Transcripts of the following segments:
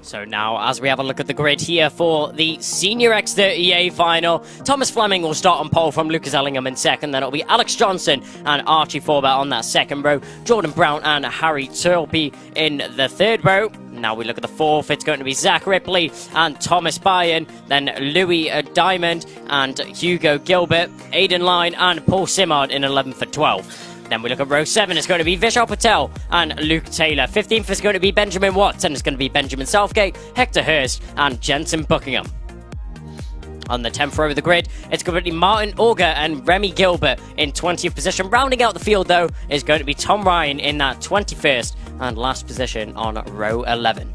So now, as we have a look at the grid here for the Senior X30A final, Thomas Fleming will start on pole from Lucas Ellingham in second. Then it'll be Alex Johnston and Archie Forber on that second row. Jordan Brown and Harry Turpey in the third row. Now we look at the fourth. It's going to be Zach Ripley and Thomas Byron. Then Louis Diamond and Hugo Gilbert. Aidan Line and Paul Simard in 11th for 12. Then we look at row 7, it's going to be Vishal Patel and Luke Taylor. 15th is going to be Benjamin Watts, and it's going to be Benjamin Southgate, Hector Hurst, and Jensen Buckingham. On the 10th row of the grid, it's going to be Martin Auger and Remy Gilbert in 20th position. Rounding out the field, though, is going to be Tom Ryan in that 21st and last position on row 11.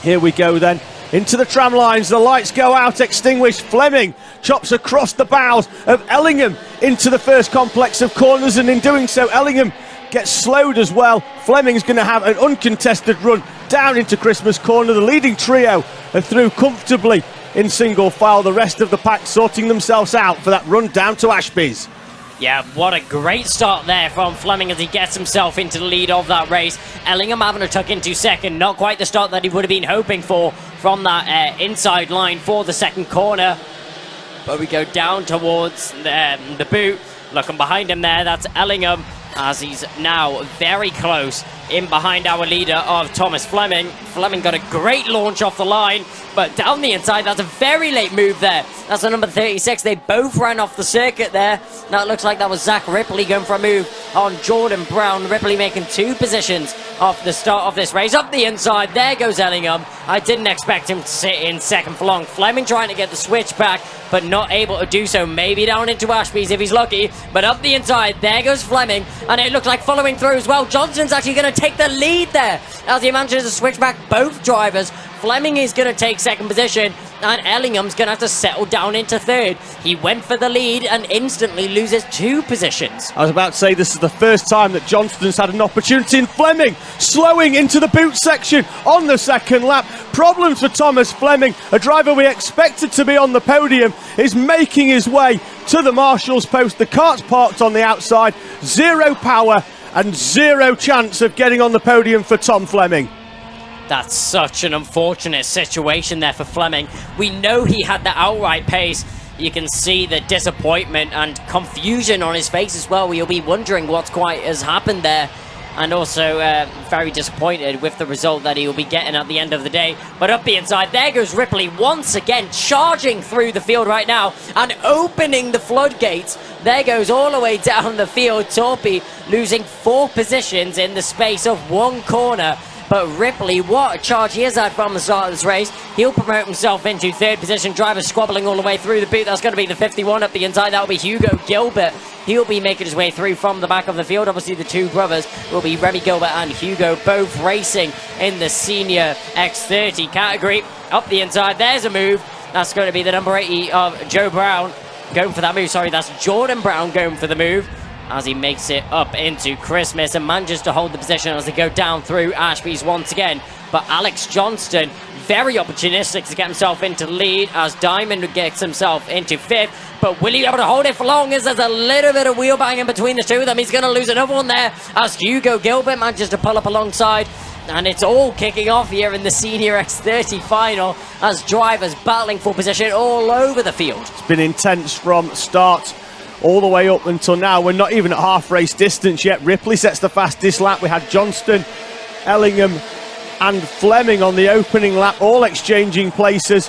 Here we go then. Into the tram lines, the lights go out, extinguished. Fleming chops across the bows of Ellingham into the first complex of corners, and in doing so, Ellingham gets slowed as well. Fleming's going to have an uncontested run down into Christmas Corner. The leading trio are through comfortably in single file. The rest of the pack sorting themselves out for that run down to Ashby's. Yeah, what a great start there from Fleming as he gets himself into the lead of that race. Ellingham having a tuck into second, not quite the start that he would have been hoping for from that inside line for the second corner. But we go down towards the boot. Looking behind him there, that's Ellingham, as he's now very close in behind our leader of Thomas Fleming. Fleming got a great launch off the line, but down the inside, that's a very late move there. That's the number 36. They both ran off the circuit there. Now it looks like that was Zach Ripley going for a move on Jordan Brown. Ripley making 2 positions off the start of this race. Up the inside, there goes Ellingham. I didn't expect him to sit in second for long. Fleming trying to get the switch back, but not able to do so. Maybe down into Ashby's if he's lucky, but up the inside, there goes Fleming, and it looks like following through as well. Johnston's actually going to take the lead there as he manages to switch back both drivers. Fleming is going to take second position, and Ellingham's going to have to settle down into third. He went for the lead and instantly loses 2 positions. I was about to say this is the first time that Johnston's had an opportunity, and Fleming slowing into the boot section on the second lap. Problems for Thomas Fleming, a driver we expected to be on the podium, is making his way to the marshal's post. The cart's parked on the outside, 0 power and 0 chance of getting on the podium for Tom Fleming. That's such an unfortunate situation there for Fleming. We know he had the outright pace. You can see the disappointment and confusion on his face as well. You'll be wondering what quite has happened there. And also very disappointed with the result that he will be getting at the end of the day. But up the inside, there goes Ripley once again, charging through the field right now and opening the floodgates. There goes all the way down the field. Torpey losing 4 positions in the space of 1 corner. But Ripley, what a charge he has had from the start of this race. He'll promote himself into 3rd position. Driver squabbling all the way through the boot. That's going to be the 51 up the inside. That'll be Hugo Gilbert. He'll be making his way through from the back of the field. Obviously, the 2 brothers will be Remy Gilbert and Hugo, both racing in the Senior X30 category. Up the inside, there's a move. That's going to be the number 80 of Joe Brown going for that move. Sorry, that's Jordan Brown going for the move, as he makes it up into Christmas and manages to hold the position as they go down through Ashby's once again. But Alex Johnston, very opportunistic to get himself into the lead as Diamond gets himself into 5th. But will he be able to hold it for long as there's a little bit of wheel banging between the 2 of them? He's going to lose another one there as Hugo Gilbert manages to pull up alongside. And it's all kicking off here in the Senior X30 final as drivers battling for position all over the field. It's been intense from start all the way up until now. We're not even at half race distance yet. Ripley sets the fastest lap. We had Johnston, Ellingham and Fleming on the opening lap, all exchanging places.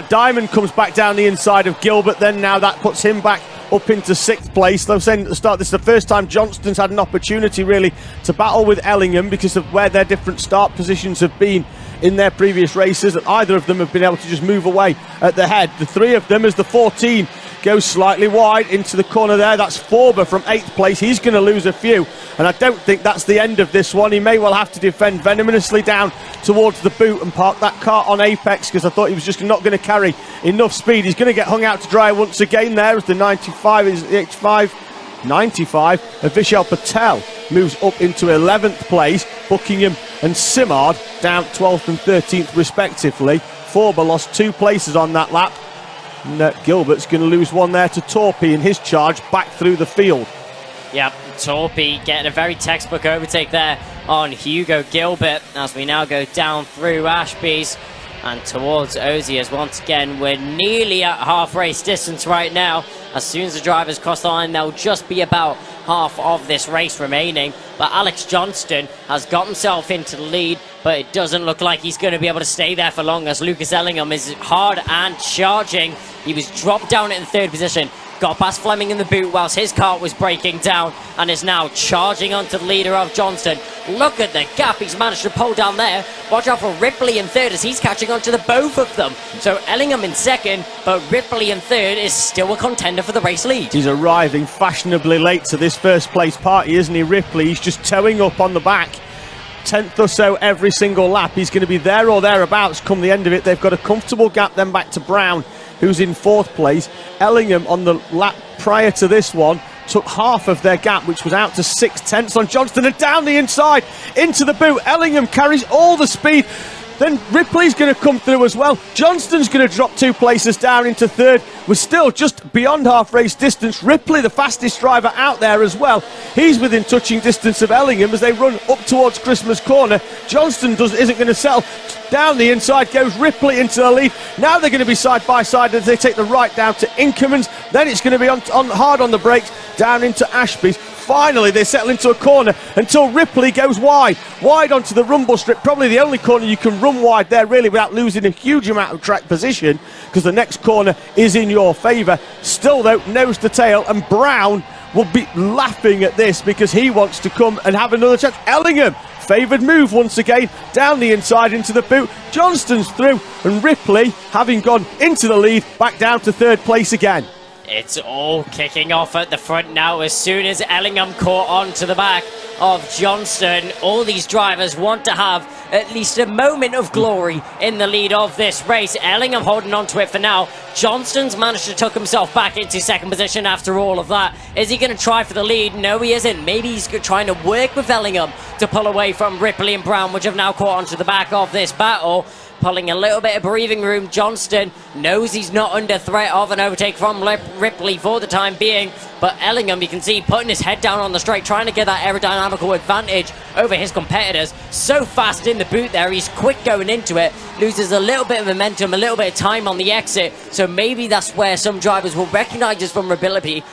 Diamond comes back down the inside of Gilbert, then now that puts him back up into 6th place. I was saying at the start, this is the first time Johnston's had an opportunity really to battle with Ellingham because of where their different start positions have been in their previous races, and either of them have been able to just move away at the head. The 3 of them, as the 14 goes slightly wide into the corner there, that's Forber from 8th place. He's going to lose a few, and I don't think that's the end of this one. He may well have to defend venomously down towards the boot and park that car on apex, because I thought he was just not going to carry enough speed. He's going to get hung out to dry once again there as the 95 is the H5 95 of Vishal Patel moves up into 11th place. Buckingham and Simard down 12th and 13th respectively. Forber lost 2 places on that lap. And Gilbert's going to lose one there to Torpey in his charge back through the field. Yep, Torpy getting a very textbook overtake there on Hugo Gilbert as we now go down through Ashby's and towards Ozias. Once again, we're nearly at half race distance right now. As soon as the drivers cross the line, there'll just be about half of this race remaining. But Alex Johnston has got himself into the lead, but it doesn't look like he's going to be able to stay there for long as Lucas Ellingham is hard and charging. He was dropped down in third position, got past Fleming in the boot whilst his car was breaking down and is now charging onto the leader of Johnston. Look at the gap he's managed to pull down there. Watch out for Ripley in third as he's catching onto the both of them. So Ellingham in second, but Ripley in third is still a contender for the race lead. He's arriving fashionably late to this first place party, isn't he, Ripley? He's just towing up on the back. 10th or so every single lap. He's going to be there or thereabouts come the end of it. They've got a comfortable gap then back to Brown, who's in fourth place. Ellingham on the lap prior to this one took half of their gap, which was out to 6/10 on Johnston, and down the inside into the boot. Ellingham carries all the speed. Then Ripley's going to come through as well. Johnston's going to drop 2 places down into third. We're still just beyond half race distance. Ripley, the fastest driver out there as well. He's within touching distance of Ellingham as they run up towards Christmas Corner. Johnston isn't going to settle. Down the inside goes Ripley into the lead. Now they're going to be side by side as they take the right down to Inkermans. Then it's going to be on hard on the brakes down into Ashby's. Finally, they settle into a corner until Ripley goes wide onto the rumble strip. Probably the only corner you can run wide there, really, without losing a huge amount of track position, because the next corner is in your favour. Still, though, nose to tail, and Brown will be laughing at this because he wants to come and have another chance. Ellingham, favoured move once again, down the inside into the boot. Johnston's through, and Ripley, having gone into the lead, back down to third place again. It's all kicking off at the front now as soon as Ellingham caught on to the back of Johnston. All these drivers want to have at least a moment of glory in the lead of this race. Ellingham holding on to it for now. Johnston's managed to tuck himself back into second position after all of that. Is he going to try for the lead? No, he isn't. Maybe he's trying to work with Ellingham to pull away from Ripley and Brown, which have now caught onto the back of this battle. Pulling a little bit of breathing room. Johnston knows he's not under threat of an overtake from Ripley for the time being, but Ellingham, you can see, putting his head down on the straight, trying to get that aerodynamical advantage over his competitors. So fast in the boot there, he's quick going into it, loses a little bit of momentum, a little bit of time on the exit, so maybe that's where some drivers will recognise his vulnerability,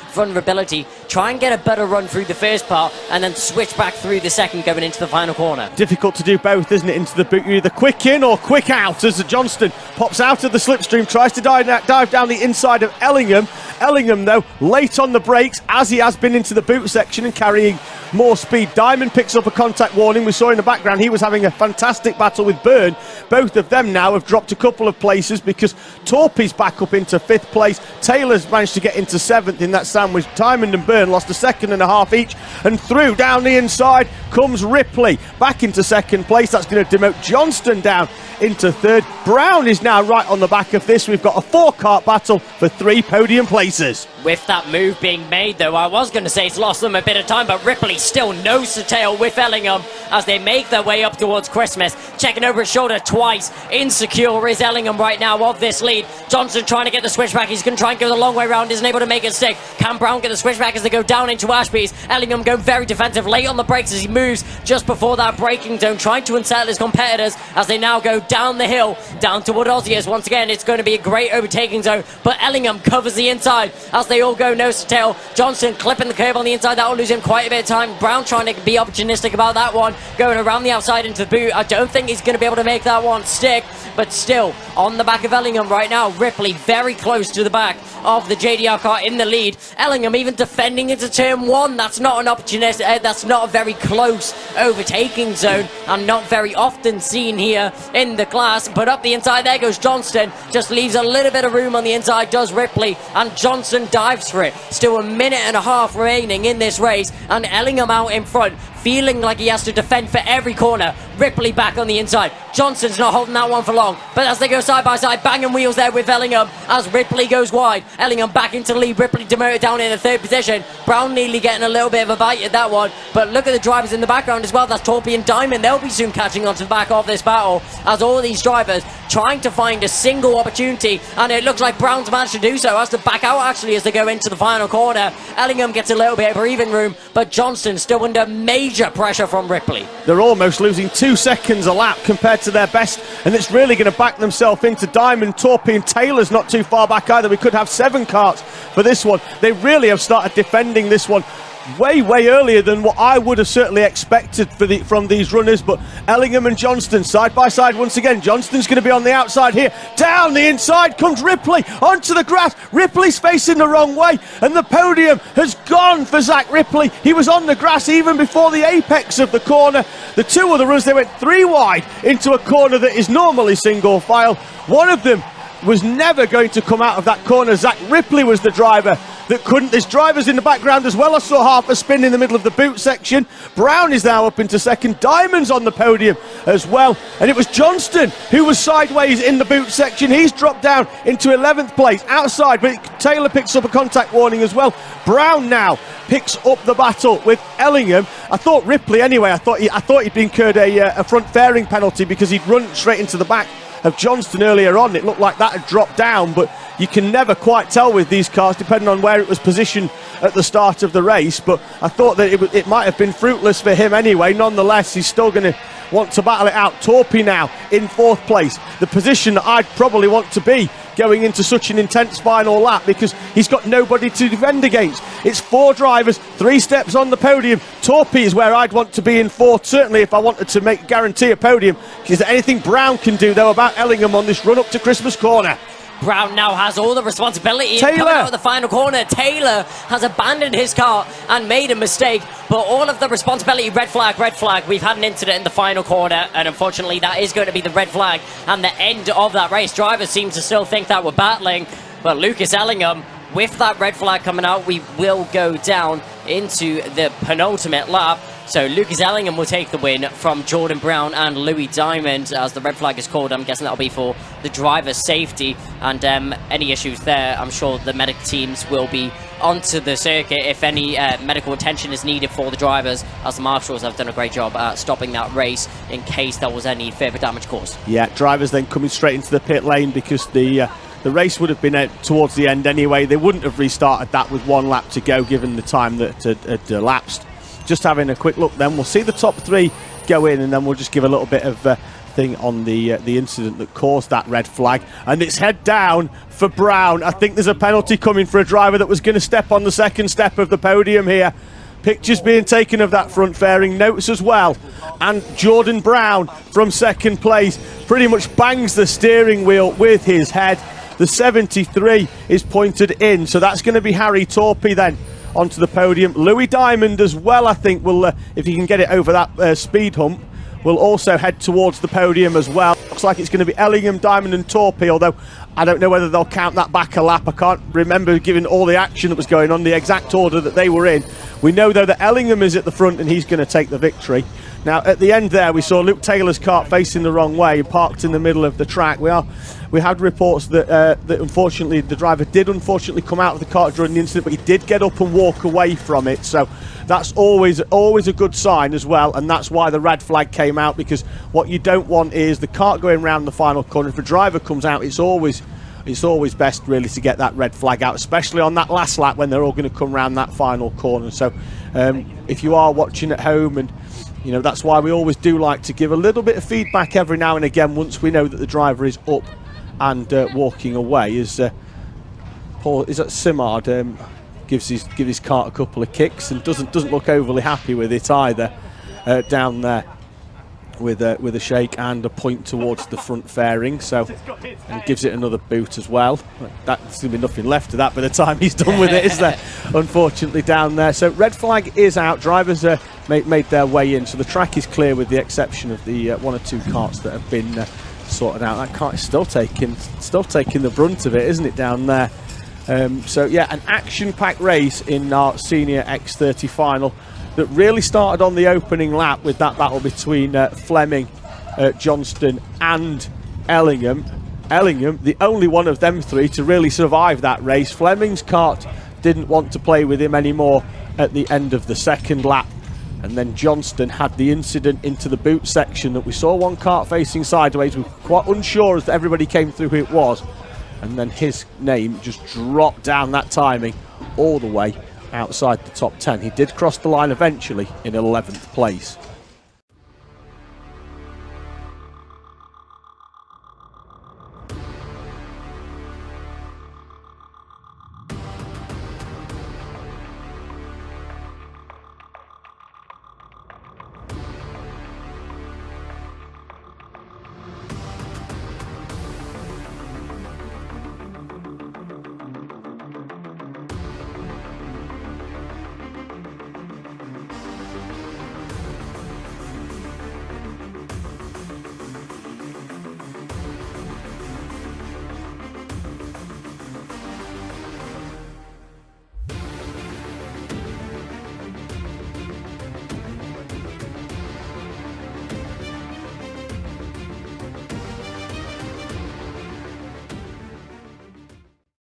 try and get a better run through the first part, and then switch back through the second going into the final corner. Difficult to do both, isn't it, into the boot? You're either quick in or quick out as Johnston pops out of the slipstream, tries to dive down the inside of Ellingham. Ellingham, though, late on the brakes, as he has been into the boot section and carrying more speed. Diamond picks up a contact warning. We saw in the background he was having a fantastic battle with Byrne. Both of them now have dropped a couple of places because Torpy's back up into 5th place. Taylor's managed to get into 7th in that sandwich. Diamond and Byrne lost a second and a half each, and through down the inside comes Ripley back into 2nd place. That's going to demote Johnston down into 3rd. Brown is now right on the back of this. We've got a 4-car battle for 3 podium places. With that move being made, though, I was going to say it's lost them a bit of time, but Ripley still nose to tail with Ellingham as they make their way up towards Christmas. Checking over his shoulder twice. Insecure is Ellingham right now of this lead. Johnston trying to get the switchback. He's going to try and go the long way around. Isn't able to make it stick. Can Brown get the switchback as they go down into Ashby's? Ellingham going very defensive, late on the brakes as he moves just before that braking zone, trying to unsettle his competitors as they now go down the hill, down toward Ozias. Once again, it's going to be a great overtaking zone, but Ellingham covers the inside as they all go nose to tail. Johnston clipping the curb on the inside. That will lose him quite a bit of time. Brown trying to be opportunistic about that one, going around the outside into the boot. I don't think he's going to be able to make that one stick, but still on the back of Ellingham right now. Ripley very close to the back of the JDR car in the lead. Ellingham even defending into turn 1. That's not an opportunist. That's not a very close overtaking zone and not very often seen here in the class. But up the inside there goes Johnston. Just leaves a little bit of room on the inside, does Ripley, and Johnston dives for it. Still a minute and a half remaining in this race, and Ellingham out in front. feeling like he has to defend for every corner. Ripley back on the inside. Johnston's not holding that one for long, but as they go side by side, banging wheels there with Ellingham as Ripley goes wide. Ellingham back into the lead. Ripley demoted down in the third position. Brown nearly getting a little bit of a bite at that one, but look at the drivers in the background as well. That's Torpy and Diamond. They'll be soon catching on to the back of this battle as all these drivers trying to find a single opportunity, and it looks like Brown's managed to do so. Has to back out actually as they go into the final corner. Ellingham gets a little bit of breathing room, but Johnston still under major pressure from Ripley. They're almost losing 2 seconds a lap compared to their best, and it's really going to back themselves into Diamond, Torpy and Taylor's not too far back either. We could have 7 karts for this one. They really have started defending this one way earlier than what I would have certainly expected from these runners. But Ellingham and Johnston side by side once again. Johnston's going to be on the outside here. Down the inside comes Ripley onto the grass. Ripley's facing the wrong way, and the podium has gone for Zach Ripley. He was on the grass even before the apex of the corner. The 2 other runners, they went 3 wide into a corner that is normally single file. One of them was never going to come out of that corner. Zach Ripley was the driver that couldn't. There's drivers in the background as well. I saw half a spin in the middle of the boot section. Brown is now up into second. Diamond's on the podium as well. And it was Johnston who was sideways in the boot section. He's dropped down into 11th place outside, but Taylor picks up a contact warning as well. Brown now picks up the battle with Ellingham. I thought Ripley anyway, I thought he'd been incurred a front fairing penalty because he'd run straight into the back of Johnston earlier on. It looked like that had dropped down, but you can never quite tell with these cars depending on where it was positioned at the start of the race. But I thought that it might have been fruitless for him anyway. Nonetheless, he's still going to want to battle it out. Torpy now in 4th place, the position that I'd probably want to be going into such an intense final lap, because he's got nobody to defend against. It's 4 drivers, 3 steps on the podium. Torpy is where I'd want to be in 4th, certainly if I wanted to guarantee a podium. Is there anything Brown can do though about Ellingham on this run up to Christmas corner? Brown now has all the responsibility Taylor coming out of the final corner. Taylor has abandoned his car and made a mistake, but all of the responsibility, red flag, red flag. We've had an incident in the final corner, and unfortunately that is going to be the red flag and the end of that race. Drivers seem to still think that we're battling, but Lucas Ellingham, with that red flag coming out, we will go down into the penultimate lap. So Lucas Ellingham will take the win from Jordan Brown and Louis Diamond as the red flag is called. I'm guessing that'll be for the driver's safety, and any issues there, I'm sure the medic teams will be onto the circuit if any medical attention is needed for the drivers, as the marshals have done a great job at stopping that race in case there was any further damage caused. Yeah, drivers then coming straight into the pit lane because the race would have been towards the end anyway. They wouldn't have restarted that with 1 lap to go given the time that had elapsed. Just having a quick look then, we'll see the top 3 go in, and then we'll just give a little bit of thing on the incident that caused that red flag. And it's head down for Brown. I think there's a penalty coming for a driver that was going to step on the second step of the podium here. Pictures being taken of that front fairing, notes as well. And Jordan Brown from 2nd place pretty much bangs the steering wheel with his head. The 73 is pointed in, so that's going to be Harry Torpy then onto the podium. Louis Diamond as well, I think, will, if he can get it over that speed hump, will also head towards the podium as well. Looks like it's going to be Ellingham, Diamond and Torpy, although I don't know whether they'll count that back a lap. I can't remember, given all the action that was going on, the exact order that they were in. We know, though, that Ellingham is at the front and he's going to take the victory. Now, at the end there, we saw Luke Taylor's kart facing the wrong way, parked in the middle of the track. We had reports that unfortunately the driver did come out of the kart during the incident, but he did get up and walk away from it. So that's always a good sign as well, and that's why the red flag came out, because what you don't want is the kart going round the final corner. If a driver comes out, it's always best really to get that red flag out, especially on that last lap when they're all going to come round that final corner. So if you are watching at home, and you know, that's why we always do like to give a little bit of feedback every now and again once we know that the driver is up and walking away. Is Simard gives his kart a couple of kicks and doesn't look overly happy with it either, down there with a shake and a point towards the front fairing. So, and gives it another boot as well. There's going to be nothing left of that by the time he's done with it, is there? Unfortunately, down there. So red flag is out. Drivers made their way in, so the track is clear with the exception of the 1 or 2 karts that have been sorted out. That kart is still taking the brunt of it, isn't it, down there? So yeah, an action-packed race in our senior X30 final that really started on the opening lap with that battle between Fleming, Johnston and Ellingham. Ellingham, the only one of them three to really survive that race. Fleming's kart didn't want to play with him anymore at the end of the second lap. And then Johnston had the incident into the boot section that we saw one kart facing sideways. We were quite unsure as everybody came through who it was. And then his name just dropped down that timing all the way outside the top 10. He did cross the line eventually in 11th place.